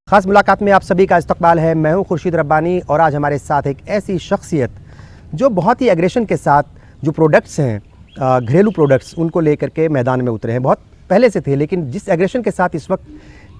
खास मुलाकात में आप सभी का इस्तकबाल है। मैं हूं खुर्शीद रब्बानी और आज हमारे साथ एक ऐसी शख्सियत जो बहुत ही एग्रेशन के साथ जो प्रोडक्ट्स हैं, घरेलू प्रोडक्ट्स, उनको लेकर के मैदान में उतरे हैं। बहुत पहले से थे, लेकिन जिस एग्रेशन के साथ इस वक्त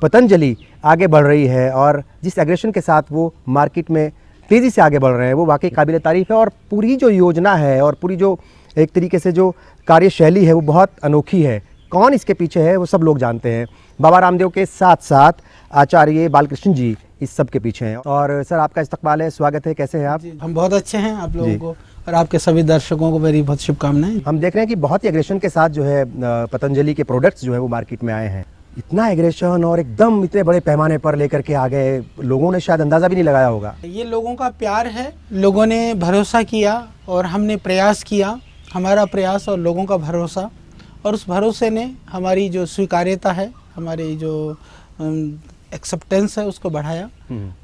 पतंजलि आगे बढ़ रही है और जिस एग्रेशन के साथ वो मार्केट में तेज़ी से आगे बढ़ रहे हैं, वो वाकई काबिल तारीफ़ है। और पूरी जो योजना है और पूरी जो एक तरीके से जो कार्यशैली है वो बहुत अनोखी है। कौन इसके पीछे है वो सब लोग जानते हैं। बाबा रामदेव के साथ साथ आचार्य बालकृष्ण जी इस सब के पीछे हैं। और सर, आपका इस्तकबाल है, स्वागत है। कैसे हैं आप? हम बहुत अच्छे हैं। आप लोगों को और आपके सभी दर्शकों को मेरी बहुत शुभकामनाएं। हम देख रहे हैं कि बहुत ही एग्रेशन के साथ जो है पतंजलि के प्रोडक्ट्स जो है वो मार्केट में आए हैं। इतना एग्रेशन और एकदम इतने बड़े पैमाने पर लेकर के आ गए, लोगों ने शायद अंदाज़ा भी नहीं लगाया होगा। ये लोगों का प्यार है, लोगों ने भरोसा किया और हमने प्रयास किया। हमारा प्रयास और लोगों का भरोसा, और उस भरोसे ने हमारी जो स्वीकार्यता है, हमारी जो एक्सेप्टेंस है, उसको बढ़ाया।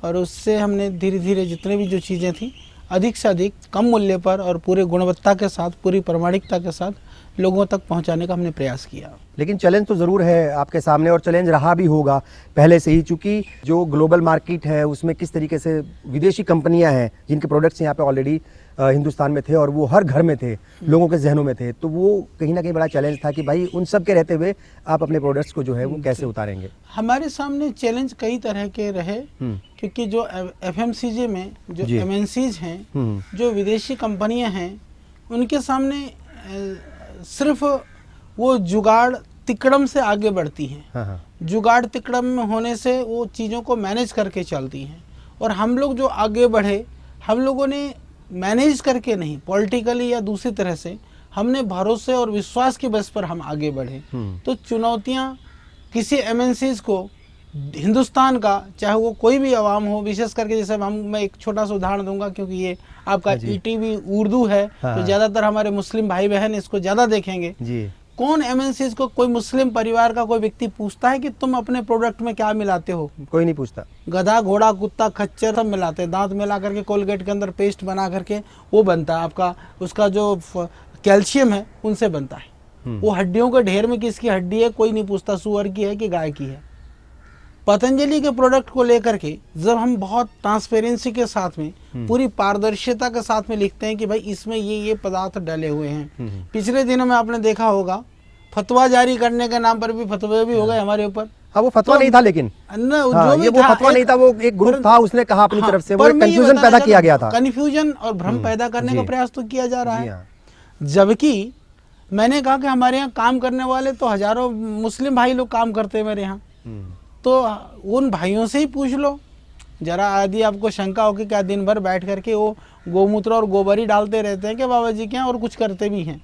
और उससे हमने धीरे धीरे जितने भी जो चीज़ें थी अधिक से अधिक कम मूल्य पर और पूरे गुणवत्ता के साथ, पूरी प्रामाणिकता के साथ लोगों तक पहुंचाने का हमने प्रयास किया। लेकिन चैलेंज तो ज़रूर है आपके सामने, और चैलेंज रहा भी होगा पहले से ही, चूँकि जो ग्लोबल मार्केट है उसमें किस तरीके से विदेशी कंपनियां हैं जिनके प्रोडक्ट्स यहाँ पे ऑलरेडी हिंदुस्तान में थे और वो हर घर में थे, लोगों के जहनों में थे। तो वो कहीं ना कहीं बड़ा चैलेंज था कि भाई उन सब के रहते हुए आप अपने प्रोडक्ट्स को जो है वो कैसे उतारेंगे। हमारे सामने चैलेंज कई तरह के रहे, क्योंकि जो FMCG में जो MNCs हैं, जो विदेशी कंपनियां हैं, उनके सामने सिर्फ वो जुगाड़ तिकड़म से आगे बढ़ती हैं। जुगाड़ तिकड़म में होने से वो चीज़ों को मैनेज करके चलती हैं। और हम लोग जो आगे बढ़े, हम लोगों ने मैनेज करके नहीं, पॉलिटिकली या दूसरी तरह से, हमने भरोसे और विश्वास की बस पर हम आगे बढ़े। तो चुनौतियां किसी MNCs को, हिंदुस्तान का चाहे वो कोई भी आवाम हो, विशेष करके जैसे मैं एक छोटा सा उदाहरण दूंगा, क्योंकि ये आपका ETV उर्दू है, तो ज़्यादातर हमारे मुस्लिम भाई बहन इसको ज़्यादा देखेंगे जी। कौन MNCs को, कोई मुस्लिम परिवार का कोई व्यक्ति पूछता है कि तुम अपने प्रोडक्ट में क्या मिलाते हो? कोई नहीं पूछता। गधा, घोड़ा, कुत्ता, खच्चर सब मिलाते हैं। दांत मिला करके कोलगेट के अंदर पेस्ट बना करके वो बनता है आपका, उसका जो कैल्शियम है उनसे बनता है। वो हड्डियों के ढेर में किसकी हड्डी है कोई नहीं पूछता, सुअर की है कि गाय की है। पतंजलि के प्रोडक्ट को लेकर के जब हम बहुत ट्रांसपेरेंसी के साथ में, पूरी पारदर्शिता के साथ में लिखते हैं कि भाई इसमें ये पदार्थ डले हुए हैं। पिछले दिनों में आपने देखा होगा फतवा जारी करने के नाम पर भी फतवे भी हो गए हमारे ऊपर। वो फतवा नहीं था, लेकिन जो वो फतवा नहीं था, वो एक ग्रुप था, उसने कहा अपनी तरफ से, वो कंफ्यूजन पैदा किया गया था। कंफ्यूजन और भ्रम पैदा करने का प्रयास तो किया जा रहा है। जबकि मैंने कहा कि हमारे यहाँ काम करने वाले तो हजारों मुस्लिम भाई लोग काम करते हैं मेरे यहाँ, तो उन भाइयों से ही पूछ लो जरा। आदि आपको शंका हो कि क्या दिन भर बैठ करके वो गोमूत्र और गोबरी डालते रहते हैं कि बाबा जी के यहाँ, और कुछ करते भी हैं?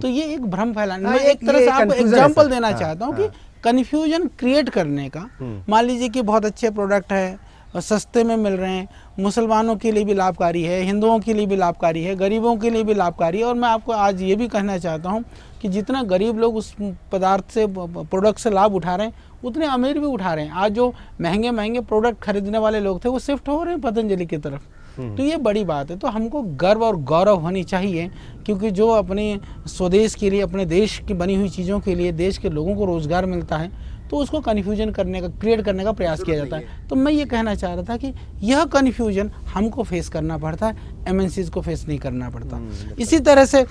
तो ये एक भ्रम फैलाना, मैं एक तरह से आपको एग्जांपल देना चाहता हूँ कि कन्फ्यूजन क्रिएट करने का। मान लीजिए कि बहुत अच्छे प्रोडक्ट है और सस्ते में मिल रहे हैं, मुसलमानों के लिए भी लाभकारी है, हिंदुओं के लिए भी लाभकारी है, गरीबों के लिए भी लाभकारी है। और मैं आपको आज ये भी कहना चाहता हूँ कि जितना गरीब लोग उस पदार्थ से, प्रोडक्ट से लाभ उठा रहे हैं, उतने अमीर भी उठा रहे हैं। आज जो महंगे महंगे प्रोडक्ट खरीदने वाले लोग थे वो शिफ्ट हो रहे हैं पतंजलि की तरफ। तो ये बड़ी बात है। तो हमको गर्व और गौरव होनी चाहिए, क्योंकि जो अपने स्वदेश के लिए, अपने देश की बनी हुई चीज़ों के लिए देश के लोगों को रोज़गार मिलता है, तो उसको कन्फ्यूजन करने का, क्रिएट करने का प्रयास किया जाता है। तो मैं ये कहना चाह रहा था कि यह कन्फ्यूजन हमको फेस करना पड़ता है, MNCs को फेस नहीं करना पड़ता। इसी तरह से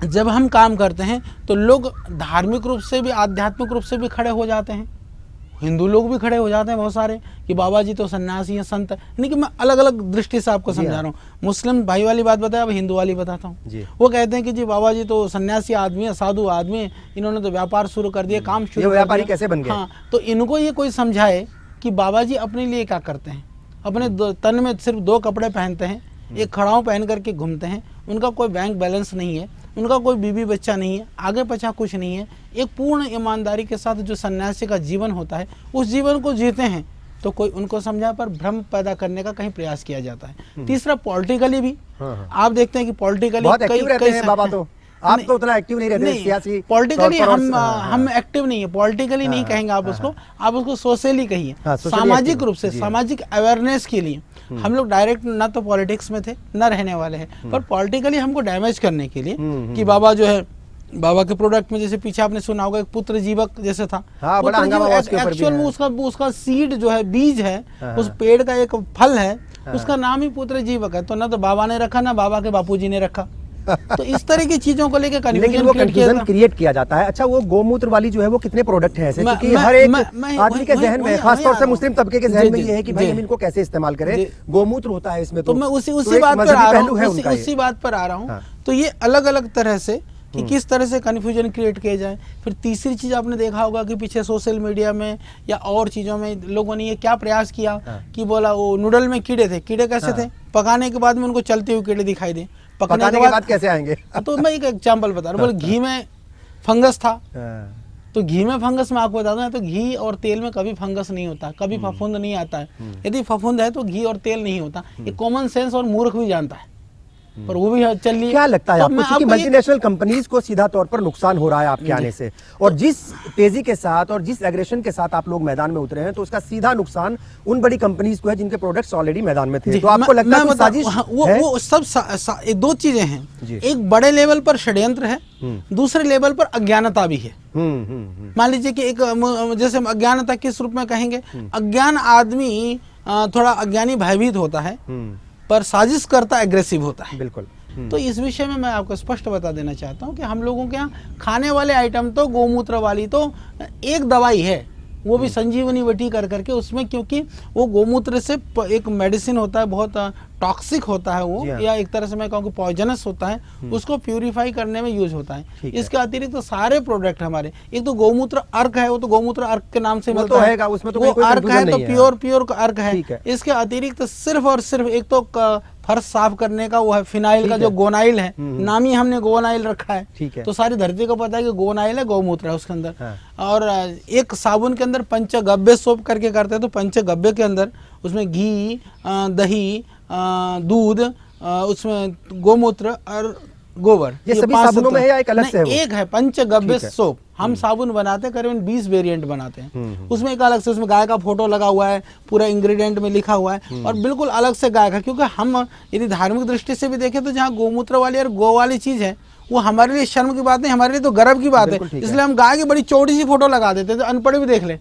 जब हम काम करते हैं तो लोग धार्मिक रूप से भी, आध्यात्मिक रूप से भी खड़े हो जाते हैं। हिंदू लोग भी खड़े हो जाते हैं बहुत सारे कि बाबा जी तो सन्यासी हैं, संत। यानी कि मैं अलग अलग दृष्टि से आपको समझा रहा हूँ। मुस्लिम भाई वाली बात बताया, अब हिंदू वाली बताता हूँ। वो कहते हैं कि जी बाबा जी तो सन्यासी आदमी है, साधु आदमी है, इन्होंने तो व्यापार शुरू कर दिया, काम शुरू कर दिया। व्यापारी कैसे बन गए? हाँ, तो इनको ये कोई समझाए कि बाबा जी अपने लिए क्या करते हैं। अपने तन में सिर्फ 2 कपड़े पहनते हैं, एक खड़ाऊ पहन करके घूमते हैं, उनका कोई बैंक बैलेंस नहीं है, उनका कोई बीवी बच्चा नहीं है, आगे पीछे कुछ नहीं है। एक पूर्ण ईमानदारी के साथ जो सन्यासी का जीवन होता है, उस जीवन को जीते हैं। तो कोई उनको समझा पर भ्रम पैदा करने का कहीं प्रयास किया जाता है। तीसरा, पॉलिटिकली भी आप देखते हैं कि पॉलिटिकली कई बाबा तो आप तो उतना एक्टिव नहीं रहते सियासी। पॉलिटिकली हम एक्टिव नहीं है, पॉलिटिकली नहीं कहेंगे आप उसको, आप उसको सोशली कहिए, सामाजिक रूप से, सामाजिक अवेयरनेस के लिए। हम लोग डायरेक्ट ना तो पॉलिटिक्स में थे, ना रहने वाले हैं, पर पॉलिटिकली हमको डैमेज करने के लिए कि बाबा जो है बाबा के प्रोडक्ट में जैसे पीछे आपने सुना होगा एक पुत्र जीवक जैसे था, हाँ, बड़ा हंगामा उसके ऊपर भी एक्चुअल में उसका सीड जो है, बीज है, उस पेड़ का एक फल है, उसका नाम ही पुत्र जीवक है। तो ना तो बाबा ने रखा ना बाबा के बापूजी ने रखा। तो इस तरह की चीजों को लेकर कंफ्यूजन क्रिएट किया जाता है। अच्छा, वो गोमूत्र वाली जो है वो कितने प्रोडक्ट हैं ऐसे, क्योंकि हर एक आदमी के जहन में, खासतौर से मुस्लिम तबके के जहन में ये है कि भाई हम इनको कैसे इस्तेमाल करें, गोमूत्र होता है इसमें। तो मैं उसी बात पर आ रहा हूँ। तो ये अलग अलग तरह से कि किस तरह से कन्फ्यूजन क्रिएट किया जाए। फिर तीसरी चीज आपने देखा होगा कि पीछे सोशल मीडिया में या और चीजों में लोगों ने ये क्या प्रयास किया कि बोला वो नूडल में कीड़े थे। कीड़े कैसे थे? पकाने के बाद में उनको चलते हुए कीड़े दिखाई दे। पकाने के बाद कैसे आएंगे? तो मैं एक एग्जाम्पल बता रहा हूँ। बोले घी में फंगस था, तो घी में फंगस मैं आपको बता दूं, तो घी और तेल में कभी फंगस नहीं होता, कभी फफूंद नहीं आता है। यदि फफूंद है तो घी और तेल नहीं होता। ये कॉमन सेंस और मूर्ख भी जानता है, पर वो भी चल रही है। क्या लगता है आपको कि मल्टीनेशनल कंपनीज को सीधा तौर पर नुकसान हो रहा है आपके आने से, और जिस तेजी के साथ और जिस एग्रेशन के साथ आप लोग मैदान में उतरे हैं, तो उसका सीधा नुकसान उन बड़ी कंपनीज को है जिनके प्रोडक्ट्स ऑलरेडी मैदान में थे? तो आपको लगता है साजिश है? वो सब दो चीजें हैं। एक बड़े लेवल पर षड्यंत्र है, दूसरे लेवल पर अज्ञानता भी है। मान लीजिए कि एक जैसे अज्ञानता किस रूप में कहेंगे, अज्ञान आदमी थोड़ा अज्ञानी भयभीत होता है, पर साजिश करता एग्रेसिव होता है। बिल्कुल। तो इस विषय में मैं आपको स्पष्ट बता देना चाहता हूं कि हम लोगों के यहाँ खाने वाले आइटम तो गोमूत्र वाली तो एक दवाई है, वो भी संजीवनी बटी कर करके उसमें, क्योंकि वो गोमूत्र से एक मेडिसिन होता है, बहुत टॉक्सिक होता है वो, या एक तरह से मैं कहूँ कि पॉइजनस होता है, उसको प्यूरिफाई करने में यूज होता है। इसके अतिरिक्त तो सारे प्रोडक्ट हमारे, एक तो गोमूत्र अर्क है, वो तो गोमूत्र अर्क के नाम से मिलता है, उसमें तो वो अर्क है, तो प्योर अर्क है। इसके अतिरिक्त सिर्फ और सिर्फ एक तो फर्श साफ करने का वो है फिनाइल का जो गोनाइल है, नाम ही हमने गोनाइल रखा है। तो सारी धरती को पता है कि गोनाइल है, गौमूत्र है उसके अंदर। और एक साबुन के अंदर पंचगव्य सोप करके करते हैं, तो पंचगव्य के अंदर उसमें घी, दही, दूध, उसमें गोमूत्र और गोबर, ये सभी साबुनों में है या एक अलग से है? एक है पंचगव्य सोप। हम साबुन बनाते हैं, करीबन 20 वेरिएंट बनाते हैं। उसमें एक अलग से, उसमें गाय का फोटो लगा हुआ है, पूरा इंग्रेडिएंट में लिखा हुआ है, और बिल्कुल अलग से गाय का। क्योंकि हम यदि धार्मिक दृष्टि से भी देखें तो जहाँ गोमूत्र वाली और गो वाली चीज है, वो हमारे लिए शर्म की बात नहीं, हमारे लिए तो गर्व की बात है। इसलिए हम गाय की बड़ी चौड़ी सी फोटो लगा देते हैं, तो अनपढ़ भी देख ले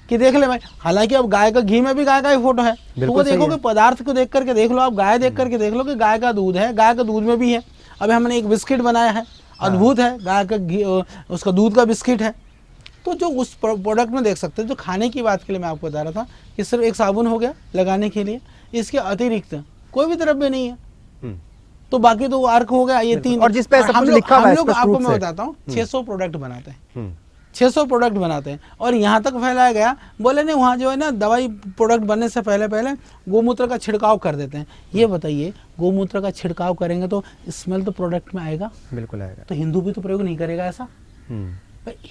कि देख ले भाई। हालांकि अब गाय का घी में भी गाय का ही फोटो है, तो वो देखो कि पदार्थ को देख करके देख लो, आप गाय देख करके देख लो कि गाय का दूध है, गाय का दूध में भी है। अब हमने एक बिस्किट बनाया है, अद्भुत है, गाय का घी, उसका दूध का बिस्किट है। तो जो उस प्रोडक्ट में देख सकते हैं, जो खाने की बात के लिए मैं आपको बता रहा था कि सिर्फ एक साबुन हो गया लगाने के लिए, इसके अतिरिक्त कोई भी द्रव्य नहीं है। तो बाकी तो अर्क हो गया, ये तीन। और जिस पे सब लिखा हुआ है, हम लोग आपको मैं बताता हूँ 600 प्रोडक्ट बनाते हैं, 600 प्रोडक्ट बनाते हैं। और यहाँ तक फैलाया गया, बोले नहीं वहाँ जो है ना दवाई प्रोडक्ट बनने से पहले गोमूत्र का छिड़काव कर देते हैं। ये बताइए, गोमूत्र का छिड़काव करेंगे तो स्मेल तो प्रोडक्ट में आएगा? बिल्कुल आएगा। तो हिंदू भी तो प्रयोग नहीं करेगा ऐसा?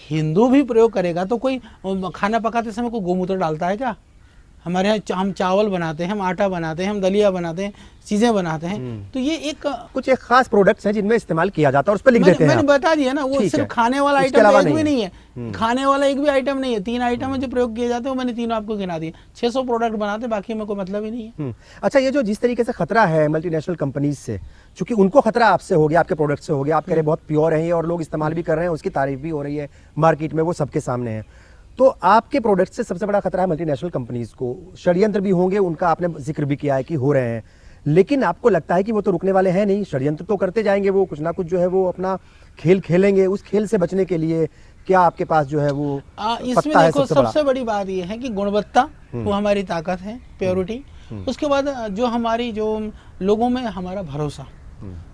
हिंदू भी प्रयोग करेगा तो कोई खाना पकाते समय कोई गोमूत्र डालता है क्या? हमारे यहाँ हम चावल बनाते हैं, हम आटा बनाते हैं, हम दलिया बनाते हैं, चीजें बनाते हैं। तो ये एक खास प्रोडक्ट्स हैं जिनमें इस्तेमाल किया जाता है, उस पर लिख देते हैं। मैंने बता दिया ना, वो सिर्फ खाने वाला आइटम एक भी नहीं है, खाने वाला एक भी आइटम नहीं है। 3 आइटम है जो प्रयोग किए जाते हैं, मैंने तीनों आपको गिना दिए। 600 प्रोडक्ट बनाते, बाकी में कोई मतलब ही नहीं है। अच्छा, ये जो जिस तरीके से खतरा है मल्टीनेशनल कंपनीज से, चूंकि उनको खतरा आपसे हो गया, आपके प्रोडक्ट से हो गया, आप कह रहे बहुत प्योर है और लोग इस्तेमाल भी कर रहे हैं, उसकी तारीफ भी हो रही है मार्केट में, वो सबके सामने है, तो आपके प्रोडक्ट से सबसे बड़ा खतरा है मल्टीनेशनल कंपनीज को। षड्यंत्र भी होंगे, उनका आपने जिक्र भी किया है कि हो रहे हैं, लेकिन आपको लगता है कि वो तो रुकने वाले हैं नहीं, षड्यंत्र तो करते जाएंगे, वो कुछ ना कुछ जो है वो अपना खेल खेलेंगे। उस खेल से बचने के लिए क्या आपके पास जो है वो इसमें देखो, सबसे बड़ी बात ये है कि गुणवत्ता वो हमारी ताकत है, प्योरिटी। उसके बाद जो हमारी जो लोगों में हमारा भरोसा,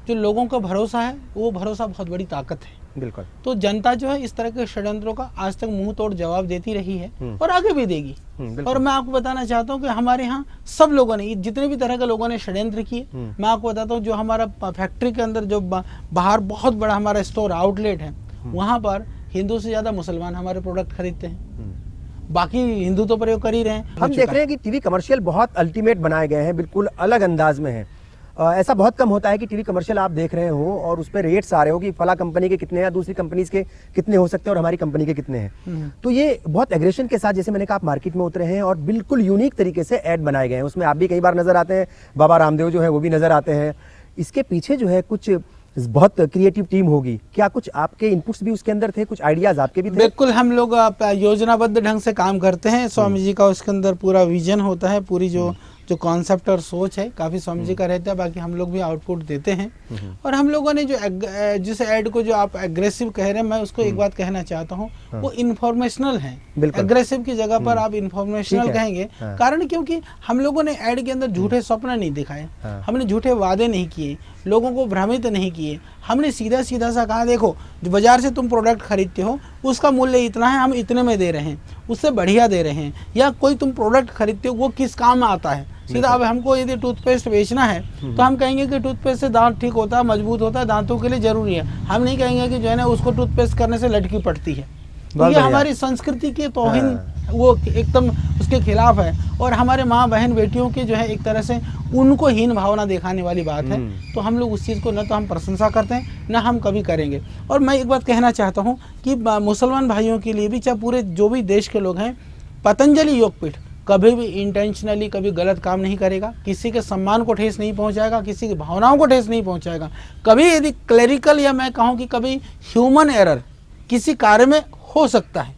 जो लोगों का भरोसा है, वो भरोसा बहुत बड़ी ताकत है। बिल्कुल। तो जनता जो है इस तरह के षड्यंत्रों का आज तक मुंह तोड़ जवाब देती रही है और आगे भी देगी। और मैं आपको बताना चाहता हूँ कि हमारे यहाँ सब लोगों ने, जितने भी तरह के लोगों ने षड्यंत्र किए, मैं आपको बताता हूँ, जो हमारा फैक्ट्री के अंदर जो बाहर बहुत बड़ा हमारा स्टोर आउटलेट है, वहां पर हिंदू से ज्यादा मुसलमान हमारे प्रोडक्ट खरीदते हैं। बाकी हिंदू तो प्रयोग कर ही रहे हैं। हम देख रहे हैं कि टीवी कमर्शियल बहुत अल्टीमेट बनाए गए हैं, बिल्कुल अलग अंदाज में है। ऐसा बहुत कम होता है कि टीवी कमर्शियल आप देख रहे हो और उस पर रेट्स आ रहे हो कि फला कंपनी के कितने हैं, दूसरी कंपनीज के कितने हो सकते हैं और हमारी कंपनी के कितने हैं। तो ये बहुत एग्रेशन के साथ, जैसे मैंने कहा, आप मार्केट में उतरे हैं और बिल्कुल यूनिक तरीके से ऐड बनाए गए हैं। उसमें आप भी कई बार नजर आते हैं, बाबा रामदेव जो है वो भी नजर आते हैं। इसके पीछे जो है कुछ बहुत क्रिएटिव टीम होगी, क्या कुछ आपके इनपुट्स भी उसके अंदर थे, कुछ आइडियाज आपके भी थे? बिल्कुल, हम लोग योजनाबद्ध ढंग से काम करते हैं। स्वामी जी का उसके अंदर पूरा विजन होता है, पूरी जो कॉन्सेप्ट और सोच है काफ़ी स्वामी जी का रहता है, बाकी हम लोग भी आउटपुट देते हैं। और हम लोगों ने जो जिस ऐड को जो आप एग्रेसिव कह रहे हैं, मैं उसको एक बात कहना चाहता हूँ, वो इन्फॉर्मेशनल है। एग्रेसिव की जगह पर आप इन्फॉर्मेशनल कहेंगे, कारण क्योंकि हम लोगों ने ऐड के अंदर झूठे स्वप्न नहीं दिखाए, हमने झूठे वादे नहीं किए, लोगों को भ्रमित नहीं किए। हमने सीधा सीधा सा कहा, देखो जो बाजार से तुम प्रोडक्ट खरीदते हो उसका मूल्य इतना है, हम इतने में दे रहे हैं, उससे बढ़िया दे रहे हैं। या कोई तुम प्रोडक्ट खरीदते हो वो किस काम में आता है, सीधा। अब हमको यदि टूथपेस्ट बेचना है तो हम कहेंगे कि टूथपेस्ट से दांत ठीक होता है, मजबूत होता है, दांतों के लिए जरूरी है। हम नहीं कहेंगे कि जो है ना उसको टूथपेस्ट करने से लटकी पड़ती है। तो ये हमारी संस्कृति की तौहीन वो एकदम उसके खिलाफ है, और हमारे माँ बहन बेटियों के जो है एक तरह से उनको हीन भावना दिखाने वाली बात है। तो हम लोग उस चीज़ को न तो हम प्रशंसा करते हैं, न हम कभी करेंगे। और मैं एक बात कहना चाहता हूँ कि मुसलमान भाइयों के लिए भी, चाहे पूरे जो भी देश के लोग हैं, पतंजलि योगपीठ कभी भी इंटेंशनली कभी गलत काम नहीं करेगा, किसी के सम्मान को ठेस नहीं पहुंचाएगा, किसी की भावनाओं को ठेस नहीं पहुंचाएगा। कभी यदि क्लेरिकल या मैं कहूं कि कभी ह्यूमन एरर किसी कार्य में हो सकता है,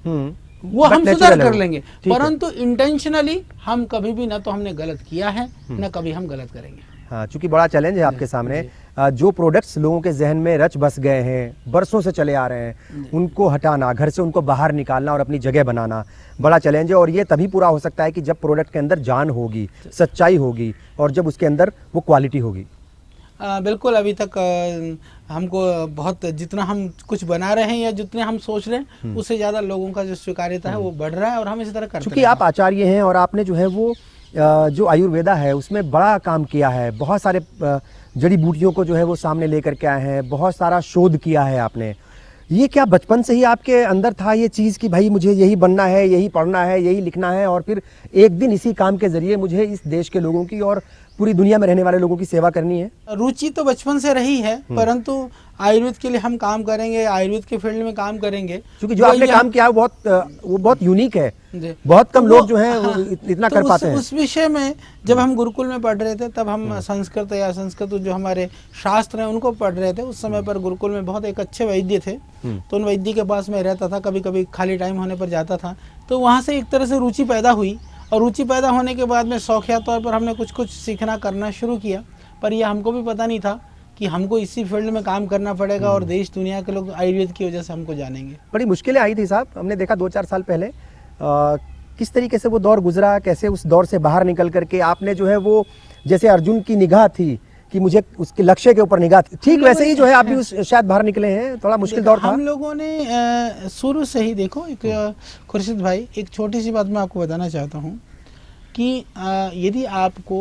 वो हम सुधार कर लेंगे, परंतु इंटेंशनली हम कभी भी, ना तो हमने गलत किया है, न कभी हम गलत करेंगे। हाँ, चूंकि बड़ा चैलेंज है आपके सामने, जो प्रोडक्ट्स लोगों के जहन में रच बस गए हैं, बरसों से चले आ रहे हैं, उनको हटाना, घर से उनको बाहर निकालना और अपनी जगह बनाना बड़ा चैलेंज है। और ये तभी पूरा हो सकता है कि जब प्रोडक्ट के अंदर जान होगी, सच्चाई होगी, और जब उसके अंदर वो क्वालिटी होगी। बिल्कुल, अभी तक हमको बहुत, जितना हम कुछ बना रहे हैं या जितने हम सोच रहे हैं, उससे ज़्यादा लोगों का जो स्वीकार्यता है वो बढ़ रहा है, और हम इसी तरह करते हैं। क्योंकि आप आचार्य हैं और आपने जो है वो जो आयुर्वेदा है उसमें बड़ा काम किया है, बहुत सारे जड़ी बूटियों को जो है वो सामने लेकर के आए हैं, बहुत सारा शोध किया है आपने। ये क्या बचपन से ही आपके अंदर था ये चीज़ कि भाई मुझे यही बनना है, यही पढ़ना है, यही लिखना है, और फिर एक दिन इसी काम के जरिए मुझे इस देश के लोगों की और पूरी दुनिया में रहने वाले लोगों की सेवा करनी है? रुचि तो बचपन से रही है, परंतु आयुर्वेद के लिए हम काम करेंगे, आयुर्वेद के फील्ड में काम करेंगे, क्योंकि जो आपने काम किया वो बहुत यूनिक है, बहुत कम लोग जो हैं इतना कर पाते हैं। उस विषय में जब हम गुरुकुल में पढ़ रहे थे, तब हम संस्कृत जो हमारे शास्त्र हैं उनको पढ़ रहे थे। उस समय पर गुरुकुल में बहुत एक अच्छे वैद्य थे, तो उन वैद्य के पास मैं रहता था, कभी कभी खाली टाइम होने पर जाता था। तो वहाँ से एक तरह से रुचि पैदा हुई, और रुचि पैदा होने के बाद में शौकिया तौर पर हमने कुछ कुछ सीखना करना शुरू किया। पर यह हमको भी पता नहीं था कि हमको इसी फील्ड में काम करना पड़ेगा, और देश दुनिया के लोग आयुर्वेद की वजह से हमको जानेंगे। बड़ी मुश्किलें आई थी साहब, हमने देखा 2-4 साल पहले किस तरीके से वो दौर गुजरा, कैसे उस दौर से बाहर निकल करके आपने जो है वो, जैसे अर्जुन की निगाह थी कि मुझे उसके लक्ष्य के ऊपर निगाह थी, ठीक वैसे ही जो है आप भी उस शायद बाहर निकले हैं। थोड़ा मुश्किल दौर था। हम लोगों ने शुरू से ही, देखो एक खुर्शीद भाई, एक छोटी सी बात मैं आपको बताना चाहता हूँ कि यदि आपको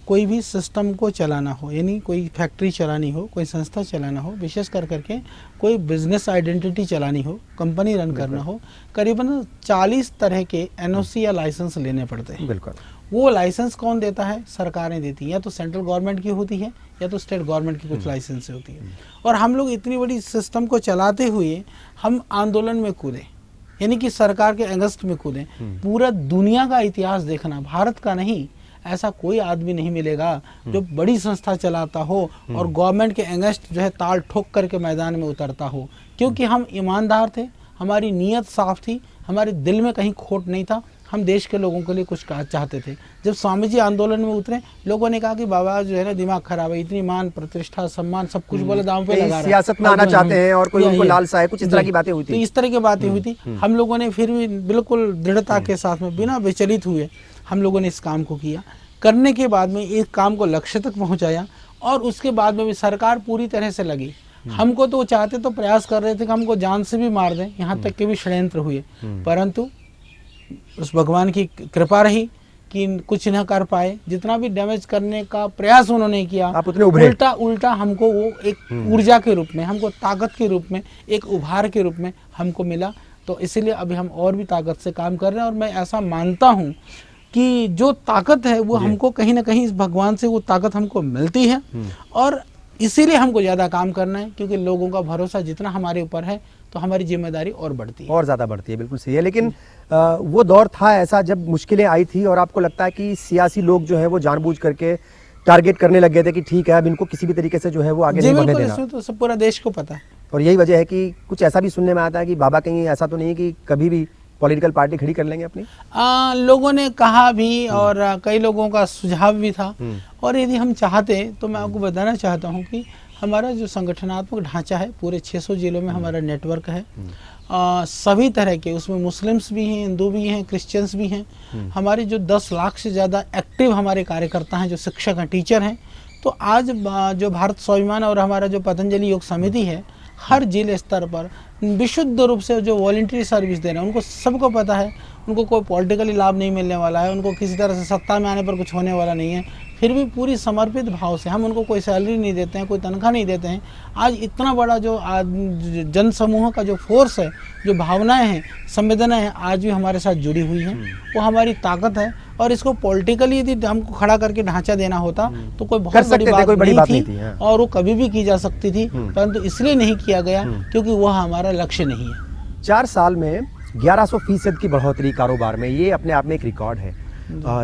कोई भी सिस्टम को चलाना हो, यानी कोई फैक्ट्री चलानी हो, कोई संस्था चलाना हो, विशेष कर करके कोई बिजनेस आइडेंटिटी चलानी हो, कंपनी रन करना हो, करीबन 40 तरह के एनओसी या लाइसेंस लेने पड़ते हैं। बिल्कुल। वो लाइसेंस कौन देता है? सरकारें देती हैं, या तो सेंट्रल गवर्नमेंट की होती है या तो स्टेट गवर्नमेंट की कुछ लाइसेंस होती है। और हम लोग इतनी बड़ी सिस्टम को चलाते हुए हम आंदोलन में कूदे, यानी कि सरकार के अगेंस्ट में कूदें। पूरा दुनिया का इतिहास देखना, भारत का नहीं, ऐसा कोई आदमी नहीं मिलेगा जो बड़ी संस्था चलाता हो और गवर्नमेंट के अगेंस्ट जो है ताल ठोक करके मैदान में उतरता हो। क्योंकि हम ईमानदार थे, हमारी नीयत साफ थी, हमारे दिल में कहीं खोट नहीं था, हम देश के लोगों के लिए कुछ चाहते थे। जब स्वामी जी आंदोलन में उतरे, लोगों ने कहा कि बाबा जो है ना दिमाग खराब है, इतनी मान प्रतिष्ठा सम्मान सब कुछ बोले दांव पे लगा रहा है, सियासत में आना चाहते हैं और कोई उनको लालसा है, कुछ इस तरह की बातें हुई थी। तो इस तरह की बातें हुई थी। हम लोगों ने फिर भी बिल्कुल दृढ़ता के साथ में, बिना विचलित हुए हम लोगों ने इस काम को किया। करने के बाद में एक काम को लक्ष्य तक पहुँचाया, और उसके बाद में भी सरकार पूरी तरह से लगी। हमको तो चाहते तो प्रयास कर रहे थे कि हमको जान से भी मार दें, यहाँ तक के भी षड्यंत्र हुए, परंतु उस भगवान की कृपा रही कि कुछ न कर पाए। जितना भी डैमेज करने का प्रयास उन्होंने किया, उल्टा हमको वो एक ऊर्जा के रूप में, हमको ताकत के रूप में, एक उभार के रूप में हमको मिला। तो इसीलिए अभी हम और भी ताकत से काम कर रहे हैं। और मैं ऐसा मानता हूँ कि जो ताकत है वो हमको कहीं ना कहीं इस भगवान से वो ताकत हमको मिलती है, और इसीलिए हमको ज़्यादा काम करना है, क्योंकि लोगों का भरोसा जितना हमारे ऊपर है तो हमारी जिम्मेदारी और बढ़ती है, और ज़्यादा बढ़ती है। बिल्कुल सही है। लेकिन वो दौर था ऐसा जब मुश्किलें आई थी, और आपको लगता है कि सियासी लोग जो है वो जानबूझ करके टारगेट करने लग गए थे कि ठीक है अब इनको किसी भी तरीके से जो है वो आगे नहीं बढ़ने देना। तो सब पूरा देश को पता है। और यही वजह है कि कुछ ऐसा भी सुनने में आता है कि बाबा कहीं ऐसा तो नहीं कि कभी भी पॉलिटिकल पार्टी खड़ी कर लेंगे अपनी? लोगों ने कहा भी और कई लोगों का सुझाव भी था। और यदि हम चाहते तो मैं आपको बताना चाहता हूं कि हमारा जो संगठनात्मक ढांचा है पूरे 600 जिलों में हमारा नेटवर्क है। सभी तरह के, उसमें मुस्लिम्स भी हैं, हिंदू भी हैं, क्रिश्चियंस भी हैं। हमारे जो 10 लाख से ज़्यादा एक्टिव हमारे कार्यकर्ता हैं, जो शिक्षक हैं, टीचर हैं। तो आज जो भारत स्वाभिमान और हमारा जो पतंजलि योग समिति है, हर जिले स्तर पर विशुद्ध रूप से जो वॉलंटरी सर्विस दे रहे हैं, उनको सबको पता है उनको कोई पॉलिटिकली लाभ नहीं मिलने वाला है, उनको किसी तरह से सत्ता में आने पर कुछ होने वाला नहीं है, फिर भी पूरी समर्पित भाव से हम उनको कोई सैलरी नहीं देते हैं, कोई तनख्वाह नहीं देते हैं। आज इतना बड़ा जो जन समूह का जो फोर्स है, जो भावनाएं हैं, संवेदनाएं हैं, आज भी हमारे साथ जुड़ी हुई हैं। वो हमारी ताकत है। और इसको पॉलिटिकली यदि हमको खड़ा करके ढांचा देना होता तो कोई बहुत बड़ी बात नहीं थी और वो कभी भी की जा सकती थी, परंतु इसलिए नहीं किया गया क्योंकि वह हमारा लक्ष्य नहीं है। 4 साल में 1100% की बढ़ोतरी कारोबार में, ये अपने आप में एक रिकॉर्ड है।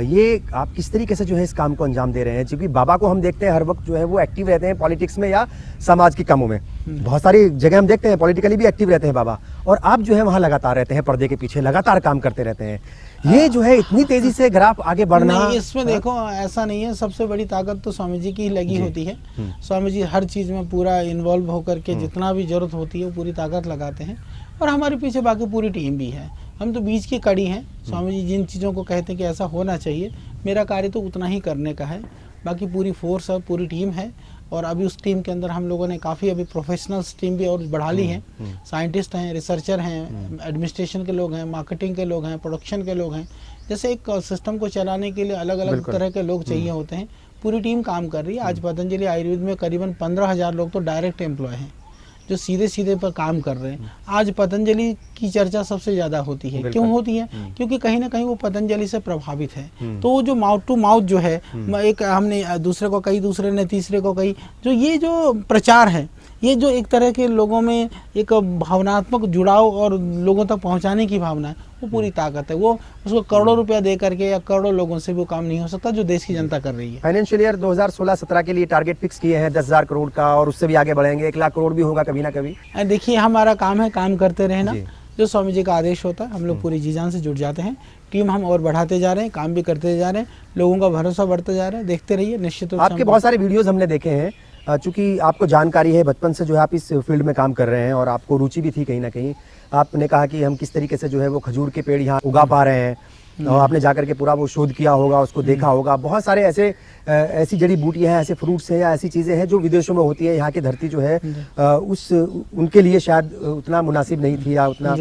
ये आप किस तरीके से जो है इस काम को अंजाम दे रहे हैं? क्योंकि बाबा को हम देखते हैं हर वक्त जो है वो एक्टिव रहते हैं पॉलिटिक्स में या समाज के कामों में। बहुत सारी जगह हम देखते हैं पॉलिटिकली भी एक्टिव रहते हैं बाबा, और आप जो है वहाँ लगातार रहते हैं, पर्दे के पीछे लगातार काम करते रहते हैं। ये जो है इतनी तेजी से ग्राफ आगे बढ़ना, इसमें देखो ऐसा नहीं है। सबसे बड़ी ताकत तो स्वामी जी की ही लगी होती है। स्वामी जी हर चीज में पूरा इन्वॉल्व होकर के जितना भी जरूरत होती है वो पूरी ताकत लगाते हैं। और हमारे पीछे बाकी पूरी टीम भी है, हम तो बीच की कड़ी हैं। स्वामी जी जिन चीज़ों को कहते हैं कि ऐसा होना चाहिए, मेरा कार्य तो उतना ही करने का है। बाकी पूरी फोर्स है, पूरी टीम है। और अभी उस टीम के अंदर हम लोगों ने काफ़ी अभी प्रोफेशनल्स टीम भी और बढ़ा ली है। साइंटिस्ट हैं, रिसर्चर हैं, एडमिनिस्ट्रेशन के लोग हैं, मार्केटिंग के लोग हैं, प्रोडक्शन के लोग हैं। जैसे एक सिस्टम को चलाने के लिए अलग अलग तरह के लोग चाहिए होते हैं। पूरी टीम काम कर रही है। आज पतंजलि आयुर्वेद में करीबन 15,000 लोग तो डायरेक्ट एम्प्लॉय हैं जो सीधे सीधे पर काम कर रहे हैं। आज पतंजलि की चर्चा सबसे ज़्यादा होती है। क्यों होती है? क्योंकि कहीं ना कहीं वो पतंजलि से प्रभावित है। तो वो जो माउथ टू माउथ जो है, एक हमने दूसरे को कही, दूसरे ने तीसरे को कही, जो ये जो प्रचार है, ये जो एक तरह के लोगों में एक भावनात्मक जुड़ाव और लोगों तक पहुंचाने की भावना है, वो पूरी ताकत है। वो उसको करोड़ों रुपया दे करके या करोड़ों लोगों से वो काम नहीं हो सकता जो देश की जनता कर रही है। फाइनेंशियल ईयर 2016-17 के लिए टारगेट फिक्स किए हैं 10,000 करोड़ का, और उससे भी आगे बढ़ेंगे। 1 लाख करोड़ भी होगा कभी ना कभी। देखिए हमारा काम है काम करते रहना। जो स्वामी जी का आदेश होता है हम लोग पूरी जी जान से जुट जाते हैं। टीम हम और बढ़ाते जा रहे हैं, काम भी करते जा रहे हैं, लोगों का भरोसा बढ़ता जा रहा है। देखते रहिए, निश्चित रूप से। आपके बहुत सारे वीडियोस हमने देखे हैं, चूंकि आपको जानकारी है बचपन से जो है आप इस फील्ड में काम कर रहे हैं और आपको रुचि भी थी कहीं ना कहीं। आपने कहा कि हम किस तरीके से जो है वो खजूर के पेड़ यहाँ उगा पा रहे हैं, और आपने जाकर के पूरा वो शोध किया होगा, उसको देखा होगा। बहुत सारे ऐसी जड़ी बूटियाँ हैं, ऐसे फ्रूट्स हैं या ऐसी चीज़ें हैं जो विदेशों में होती है। यहाँ की धरती जो है उनके लिए शायद उतना मुनासिब नहीं थी या उतना,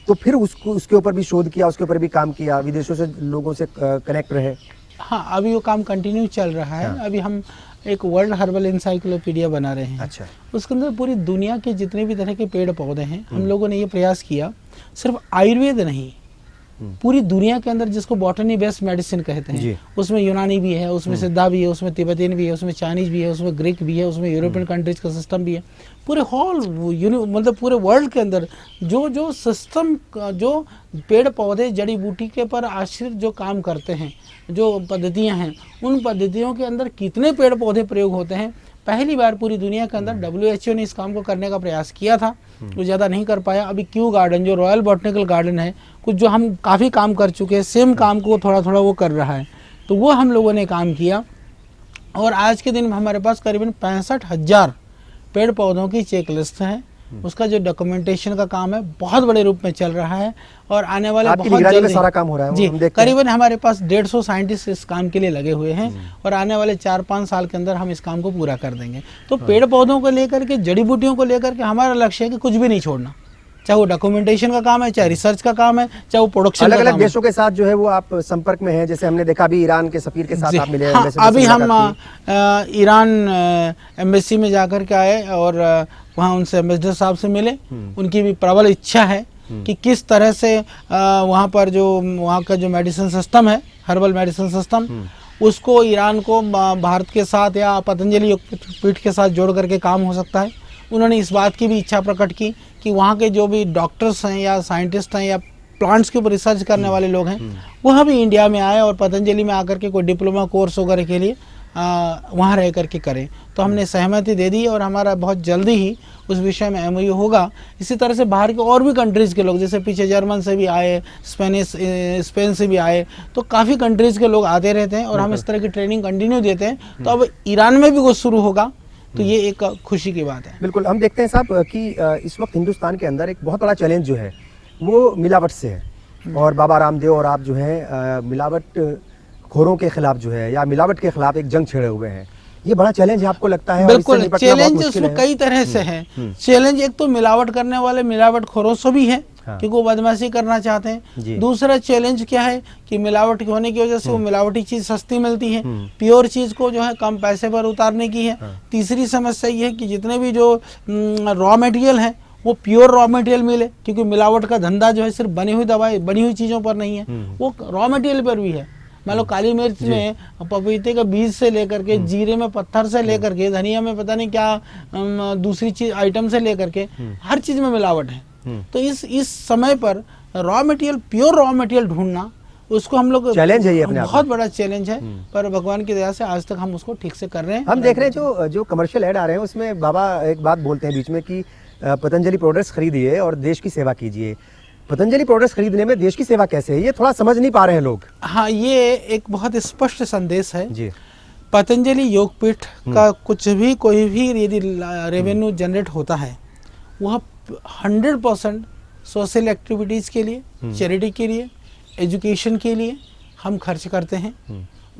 तो फिर उसके ऊपर भी शोध किया, उसके ऊपर भी काम किया, विदेशों से लोगों से कनेक्ट रहे। हाँ, अभी वो काम कंटिन्यू चल रहा है। अभी हम एक वर्ल्ड हर्बल इंसाइक्लोपीडिया बना रहे हैं। अच्छा। उसके अंदर पूरी दुनिया के जितने भी तरह के पेड़ पौधे हैं, हम लोगों ने ये प्रयास किया, सिर्फ आयुर्वेद नहीं, पूरी दुनिया के अंदर जिसको बॉटनी बेस्ड मेडिसिन कहते हैं, उसमें यूनानी भी है, उसमें सिद्धा भी है, उसमें तिब्बतीन भी है, उसमें चाइनीज भी है, उसमें ग्रीक भी है, उसमें यूरोपियन कंट्रीज का सिस्टम भी है। पूरे मतलब पूरे वर्ल्ड के अंदर जो सिस्टम, जो पेड़ पौधे जड़ी बूटी के पर आश्रित जो काम करते हैं, जो पद्धतियां हैं, उन पद्धतियों के अंदर कितने पेड़ पौधे प्रयोग होते हैं। पहली बार पूरी दुनिया के अंदर WHO ने इस काम को करने का प्रयास किया था, वो ज़्यादा नहीं कर पाया। अभी क्यू गार्डन जो रॉयल बॉटनिकल गार्डन है, कुछ जो हम काफ़ी काम कर चुके हैं, सेम काम को थोड़ा थोड़ा वो कर रहा है, तो वो हम लोगों ने काम किया। और आज के दिन में हमारे पास करीबन 65,000 पेड़ पौधों की चेक लिस्ट है। उसका जो डॉक्यूमेंटेशन का काम है बहुत बड़े रूप में चल रहा है, और आने वाले बहुत जल्द सारा काम हो रहा है। जी, करीबन हमारे पास 150 साइंटिस्ट इस काम के लिए लगे हुए हैं, और आने वाले 4-5 साल के अंदर हम इस काम को पूरा कर देंगे। तो पेड़ पौधों को लेकर के, जड़ी बूटियों को लेकर के हमारा लक्ष्य है कि कुछ भी नहीं छोड़ना, चाहे वो डॉक्यूमेंटेशन का काम है, चाहे रिसर्च का काम है, चाहे वो प्रोडक्शन का काम है। अलग-अलग देशों के साथ जो है वो आप संपर्क में हैं, जैसे हमने देखा अभी ईरान के सफीर के साथ आप मिले। हाँ, अभी हम ईरान एम्बेसी में जाकर के आए और वहाँ उनसे एम्बेसडर साहब से मिले। उनकी भी प्रबल इच्छा है कि किस तरह से वहाँ पर जो वहाँ का जो मेडिसिन सिस्टम है, हर्बल मेडिसिन सिस्टम, उसको ईरान को भारत के साथ या पतंजलि योगपीठ के साथ जोड़ करके काम हो सकता है। उन्होंने इस बात की भी इच्छा प्रकट की कि वहाँ के जो भी डॉक्टर्स हैं या साइंटिस्ट हैं या प्लांट्स के ऊपर रिसर्च करने वाले लोग हैं, वह भी इंडिया में आए और पतंजलि में आकर के कोई डिप्लोमा कोर्स वगैरह के लिए वहाँ रह करके करें। तो हमने सहमति दे दी और हमारा बहुत जल्दी ही उस विषय में MOU होगा। इसी तरह से बाहर के और भी कंट्रीज़ के लोग, जैसे पीछे जर्मन से भी आए, स्पेन से भी आए, तो काफ़ी कंट्रीज़ के लोग आते रहते हैं और हम इस तरह की ट्रेनिंग कंटिन्यू देते हैं। तो अब ईरान में भी वो शुरू होगा, तो ये एक खुशी की बात है। बिल्कुल, हम देखते हैं साहब कि इस वक्त हिंदुस्तान के अंदर एक बहुत बड़ा चैलेंज जो है वो मिलावट से है, और बाबा रामदेव और आप जो है मिलावट खोरों के खिलाफ जो है या मिलावट के खिलाफ एक जंग छेड़े हुए हैं। ये बड़ा चैलेंज है आपको लगता है? बिल्कुल, चैलेंज उसमें कई तरह से है। चैलेंज एक तो मिलावट करने वाले मिलावट खोरों से भी है, क्योंकि वो बदमाशी करना चाहते हैं। दूसरा चैलेंज क्या है कि मिलावट होने की वजह से वो मिलावटी चीज सस्ती मिलती है, प्योर चीज को जो है कम पैसे पर उतारने की है। तीसरी समस्या ये है कि जितने भी जो रॉ मटेरियल है वो प्योर रॉ मटेरियल मिले, क्योंकि मिलावट का धंधा जो है सिर्फ बनी हुई दवाई, बनी हुई चीजों पर नहीं है, वो रॉ मटेरियल पर भी है। मान लो काली मिर्च में पपीते का बीज से लेकर के, जीरे में पत्थर से लेकर के, धनिया में पता नहीं क्या दूसरी चीज आइटम से लेकर के, हर चीज में मिलावट है। तो इस समय पर raw material, pure raw material ढूंढना, उसको हम लोग चैलेंज है, ये अपने बहुत बड़ा चैलेंज है, पर भगवान की दया से आज तक हम उसको ठीक से कर रहे हैं। हम देख रहे हैं जो कमर्शियल ऐड आ रहे हैं उसमें बाबा एक बात बोलते हैं बीच में कि पतंजलि प्रोडक्ट्स खरीदिए और देश की सेवा कीजिए। पतंजलि प्रोडक्ट्स खरीदने में देश की सेवा कैसे है, ये थोड़ा समझ नहीं पा रहे हैं लोग। हाँ, ये एक बहुत स्पष्ट संदेश है जी। पतंजलि योगपीठ का कुछ भी, कोई भी यदि रेवेन्यू जनरेट होता है, वह 100% सोशल एक्टिविटीज के लिए, चैरिटी के लिए, एजुकेशन के लिए हम खर्च करते हैं।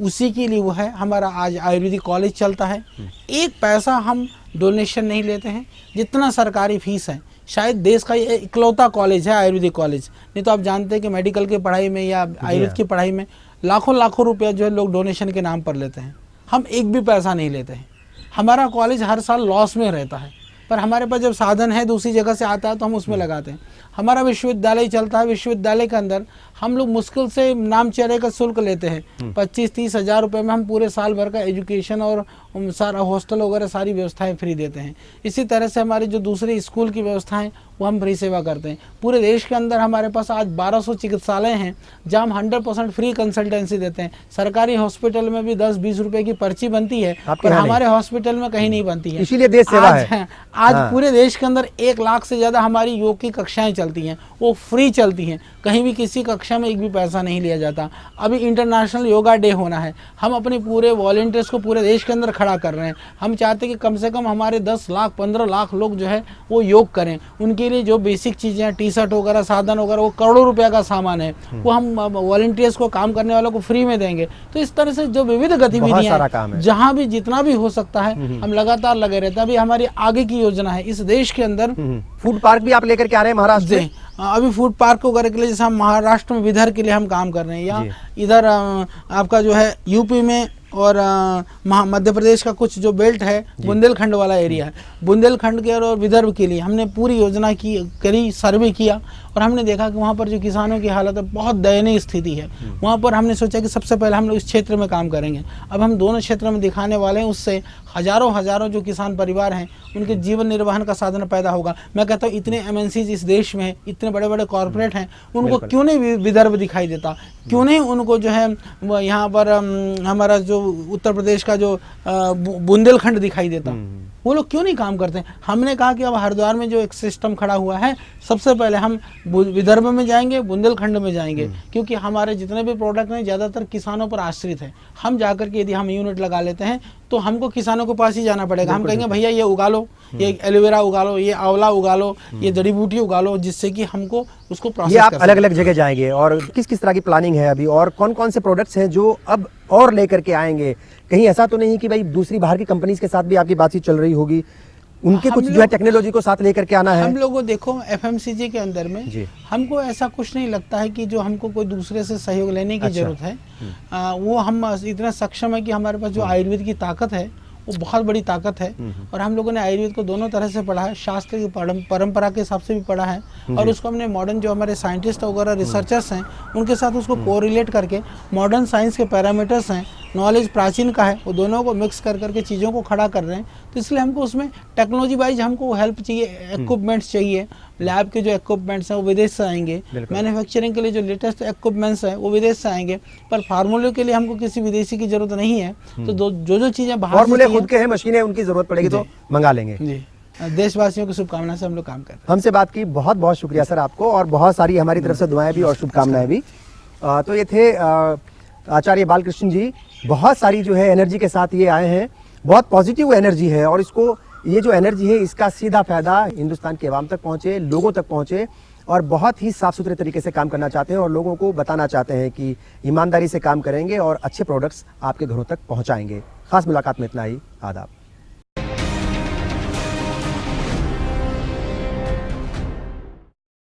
उसी के लिए वो है। हमारा आज आयुर्वेदिक कॉलेज चलता है, एक पैसा हम डोनेशन नहीं लेते हैं। जितना सरकारी फीस है, शायद देश का ये इकलौता कॉलेज है आयुर्वेदिक कॉलेज, नहीं तो आप जानते हैं कि मेडिकल की पढ़ाई में या आयुर्वेद की पढ़ाई में लाखों लाखों रुपया जो है लोग डोनेशन के नाम पर लेते हैं। हम एक भी पैसा नहीं लेते हैं। हमारा कॉलेज हर साल लॉस में रहता है, पर हमारे पास जब साधन है दूसरी जगह से आता है तो हम उसमें लगाते हैं। हमारा विश्वविद्यालय चलता है, विश्वविद्यालय के अंदर हम लोग मुश्किल से नाम चेहरे का शुल्क लेते हैं। 25-30 हज़ार रुपये में हम पूरे साल भर का एजुकेशन और सारा हॉस्टल वगैरह सारी व्यवस्थाएं फ्री देते हैं। इसी तरह से हमारी जो दूसरे स्कूल की व्यवस्थाएं वो हम फ्री सेवा करते हैं। पूरे देश के अंदर हमारे पास आज 1200 चिकित्सालय हैं जहाँ हम 100% फ्री कंसल्टेंसी देते हैं। सरकारी हॉस्पिटल में भी 10-20 रुपए की पर्ची बनती है, पर हमारे हॉस्पिटल में कहीं नहीं बनती है। इसीलिए देश सेवा है। आज पूरे देश के अंदर 1 लाख से ज्यादा हमारी योग की कक्षाएं चलती हैं, वो फ्री चलती हैं। कहीं भी किसी कक्षा में एक भी पैसा नहीं लिया जाता। अभी इंटरनेशनल योगा डे होना है, हम अपने पूरे वॉलंटियर्स को पूरे देश के अंदर खड़ा कर रहे हैं। हम चाहते हैं कि कम से कम हमारे 10 लाख 15 लाख लोग जो है वो योग करें। उनके लिए जो बेसिक चीज़ें, टी शर्ट वगैरह, साधन वगैरह, वो करोड़ों रुपया का सामान है, वो हम वॉलंटियर्स को, काम करने वालों को फ्री में देंगे। तो इस तरह से जो विविध गतिविधियां जहाँ भी जितना भी हो सकता है हम लगातार लगे रहते हैं। अभी हमारी आगे की योजना है इस देश के अंदर। फूड पार्क भी आप लेकर के आ रहे हैं महाराष्ट्र में? अभी फूड पार्क वगैरह के लिए जैसे हम महाराष्ट्र में विदर्भ के लिए हम काम कर रहे हैं, या इधर आपका जो है यूपी में और मध्य प्रदेश का कुछ जो बेल्ट है, बुंदेलखंड वाला एरिया है, बुंदेलखंड के और विदर्भ के लिए हमने पूरी योजना करी, सर्वे किया और हमने देखा कि वहाँ पर जो किसानों की हालत है बहुत दयनीय स्थिति है। वहाँ पर हमने सोचा कि सबसे पहले हम लोग इस क्षेत्र में काम करेंगे। अब हम दोनों क्षेत्र में दिखाने वाले हैं, उससे हजारों जो किसान परिवार हैं उनके जीवन निर्वाहन का साधन पैदा होगा। मैं कहता हूँ इतने MNCs इस देश में, इतने बड़े बड़े कॉर्पोरेट हैं, उनको क्यों नहीं विदर्भ दिखाई देता, क्यों नहीं उनको जो है यहाँ पर हमारा जो उत्तर प्रदेश का जो बुंदेलखंड दिखाई देता, वो लोग क्यों नहीं काम करते हैं। हमने कहा कि अब हरिद्वार में जो एक सिस्टम खड़ा हुआ है, सबसे पहले हम विदर्भ में जाएंगे, बुंदेलखंड में जाएंगे, क्योंकि हमारे जितने भी प्रोडक्ट हैं ज़्यादातर किसानों पर आश्रित है। हम जाकर के यदि हम यूनिट लगा लेते हैं तो हमको किसानों के पास ही जाना पड़ेगा। हम कहेंगे भैया ये उगा लो, ये एलोवेरा उगा लो, ये आंवला उगा लो, ये जड़ी बूटी उगा लो, जिससे कि हमको उसको प्रोसेस आप अलग अलग जगह जाएंगे। और किस किस तरह की प्लानिंग है अभी, और कौन कौन से प्रोडक्ट्स हैं जो अब और लेकर के आएंगे? कहीं ऐसा तो नहीं कि भाई दूसरी बाहर की कंपनीज के साथ भी आपकी बातचीत चल रही होगी, उनके कुछ जो है टेक्नोलॉजी को साथ लेकर के आना है? हम लोगों देखो FMCG के अंदर में हमको ऐसा कुछ नहीं लगता है कि जो हमको कोई दूसरे से सहयोग लेने की जरूरत है। वो हम इतना सक्षम है कि हमारे पास जो आयुर्वेद की ताकत है वो बहुत बड़ी ताकत है। और हम लोगों ने आयुर्वेद को दोनों तरह से पढ़ा है, शास्त्र की परंपरा के हिसाब से भी पढ़ा है, और उसको हमने मॉडर्न जो हमारे साइंटिस्ट वगैरह रिसर्चर्स हैं उनके साथ उसको कोरिलेट करके मॉडर्न साइंस के पैरामीटर्स हैं, नॉलेज प्राचीन का है, वो दोनों को मिक्स कर करके चीज़ों को खड़ा कर रहे हैं। तो इसलिए हमको उसमें टेक्नोलॉजी वाइज हमको हेल्प चाहिए, इक्विपमेंट्स चाहिए, लैब के जो इक्विपमेंट्स हैं वो विदेश से आएंगे, मैन्युफैक्चरिंग के लिए जो लेटेस्ट इक्विपमेंट्स हैं वो विदेश से आएंगे, पर फार्मूले के लिए हमको किसी विदेशी की जरूरत नहीं है। तो जो चीजें बाहर फार्मूले खुद के हैं, मशीनें उनकी जरूरत पड़ेगी तो मंगा लेंगे। जी, देशवासियों की शुभकामना से हम लोग काम करते हैं। हमसे बात की, बहुत बहुत शुक्रिया सर आपको, और बहुत सारी हमारी तरफ से दुआएं भी और शुभकामनाएं भी। तो ये थे आचार्य बालकृष्ण जी, बहुत सारी जो है एनर्जी के साथ ये आए हैं, बहुत पॉजिटिव एनर्जी है, और इसको ये जो एनर्जी है इसका सीधा फायदा हिंदुस्तान के अवाम तक पहुंचे, लोगों तक पहुंचे, और बहुत ही साफ सुथरे तरीके से काम करना चाहते हैं और लोगों को बताना चाहते हैं कि ईमानदारी से काम करेंगे और अच्छे प्रोडक्ट्स आपके घरों तक पहुंचाएंगे। खास मुलाकात में इतना ही, आदाब।